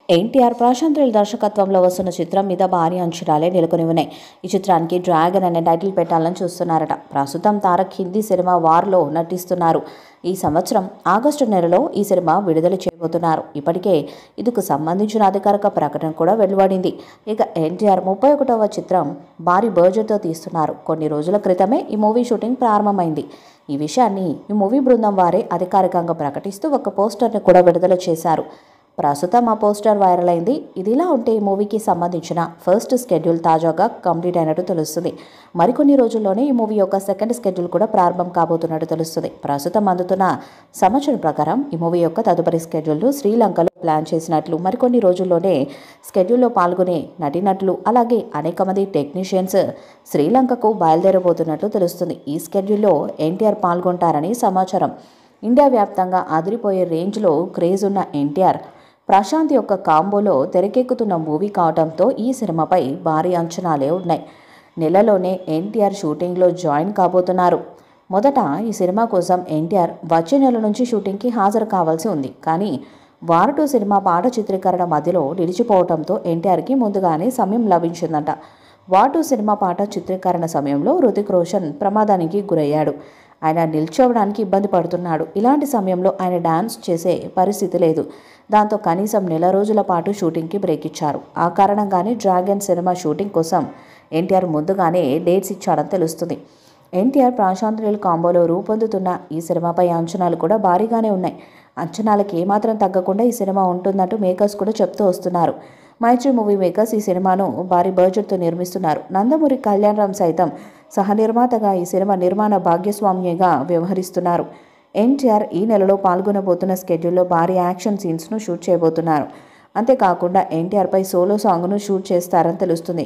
ఎన్టీఆర్ ప్రశాంత్ నీల్ దర్శకత్వంలో వస్తున్న చిత్రం మీద భారీ అంచనాలే నెలకొని ఉన్నాయి. ఈ చిత్రానికి డ్రాగన్ అనే టైటిల్ పెట్టాలని చూస్తున్నారట. ప్రస్తుతం తారక్ హిందీ సినిమా వార్లో నటిస్తున్నారు. ఈ సంవత్సరం ఆగస్టు నెలలో ఈ సినిమా విడుదల చేయబోతున్నారు. ఇప్పటికే ఇందుకు సంబంధించిన అధికారిక ప్రకటన కూడా వెలువడింది. ఇక ఎన్టీఆర్ 31వ చిత్రం భారీ బడ్జెట్తో తీస్తున్నారు. కొన్ని రోజుల క్రితమే ఈ మూవీ షూటింగ్ ప్రారంభమైంది. ఈ విషయాన్ని ఈ మూవీ బృందం వారే అధికారికంగా ప్రకటిస్తూ ఒక పోస్టర్ని కూడా విడుదల చేశారు. ప్రస్తుతం ఆ పోస్టర్ వైరల్ అయింది. ఇదిలా ఉంటే ఈ మూవీకి సంబంధించిన ఫస్ట్ షెడ్యూల్ తాజాగా కంప్లీట్ అయినట్టు తెలుస్తుంది. మరికొన్ని రోజుల్లోనే ఈ మూవీ యొక్క సెకండ్ షెడ్యూల్ కూడా ప్రారంభం కాబోతున్నట్టు తెలుస్తుంది. ప్రస్తుతం అందుతున్న సమాచారం ప్రకారం ఈ మూవీ యొక్క తదుపరి షెడ్యూల్ను శ్రీలంకలో ప్లాన్ చేసినట్లు, మరికొన్ని రోజుల్లోనే షెడ్యూల్లో పాల్గొనే నటినట్లు అలాగే అనేక మంది టెక్నీషియన్స్ శ్రీలంకకు బయలుదేరబోతున్నట్లు తెలుస్తుంది. ఈ షెడ్యూల్లో ఎన్టీఆర్ పాల్గొంటారని సమాచారం. ఇండియా వ్యాప్తంగా అదిరిపోయే రేంజ్లో క్రేజ్ ఉన్న ఎన్టీఆర్ ప్రశాంత్ యొక్క కాంబోలో తెరకెక్కుతున్న మూవీ కావడంతో ఈ సినిమాపై భారీ అంచనాలే ఉన్నాయి. నెలలోనే ఎన్టీఆర్ షూటింగ్లో జాయిన్ కాబోతున్నారు. మొదట ఈ సినిమా కోసం ఎన్టీఆర్ వచ్చే నెల నుంచి షూటింగ్కి హాజరు కావాల్సి ఉంది. కానీ వార్ 2 సినిమా పాట చిత్రీకరణ మధ్యలో నిలిచిపోవడంతో ఎన్టీఆర్కి ముందుగానే సమయం లభించిందంట. వార్ 2 సినిమా పాట చిత్రీకరణ సమయంలో హృతిక్ రోషన్ ప్రమాదానికి గురయ్యాడు. ఆయన నిల్చోవడానికి ఇబ్బంది పడుతున్నాడు. ఇలాంటి సమయంలో ఆయన డాన్స్ చేసే పరిస్థితి లేదు. దాంతో కనీసం నెల రోజుల పాటు షూటింగ్కి బ్రేక్ ఇచ్చారు. ఆ కారణంగానే డ్రాగన్ సినిమా షూటింగ్ కోసం ఎన్టీఆర్ ముందుగానే డేట్స్ ఇచ్చాడని తెలుస్తుంది. ఎన్టీఆర్ ప్రశాంత్ నీల్ కాంబోలో రూపొందుతున్న ఈ సినిమాపై అంచనాలు కూడా భారీగానే ఉన్నాయి. అంచనాలకు ఏమాత్రం తగ్గకుండా ఈ సినిమా ఉంటుందంటూ మేకర్స్ కూడా చెప్తూ వస్తున్నారు. మైత్రి మూవీ మేకర్స్ ఈ సినిమాను భారీ బడ్జెట్తో నిర్మిస్తున్నారు. నందమూరి కళ్యాణ్ రామ్ సైతం సహనిర్మాతగా ఈ సినిమా నిర్మాణ భాగస్వామ్యంగా వ్యవహరిస్తున్నారు. ఎన్టీఆర్ ఈ నెలలో పాల్గొనబోతున్న షెడ్యూల్లో భారీ యాక్షన్ సీన్స్ను షూట్ చేయబోతున్నారు. అంతేకాకుండా ఎన్టీఆర్పై సోలో సాంగ్ను షూట్ చేస్తారని తెలుస్తుంది.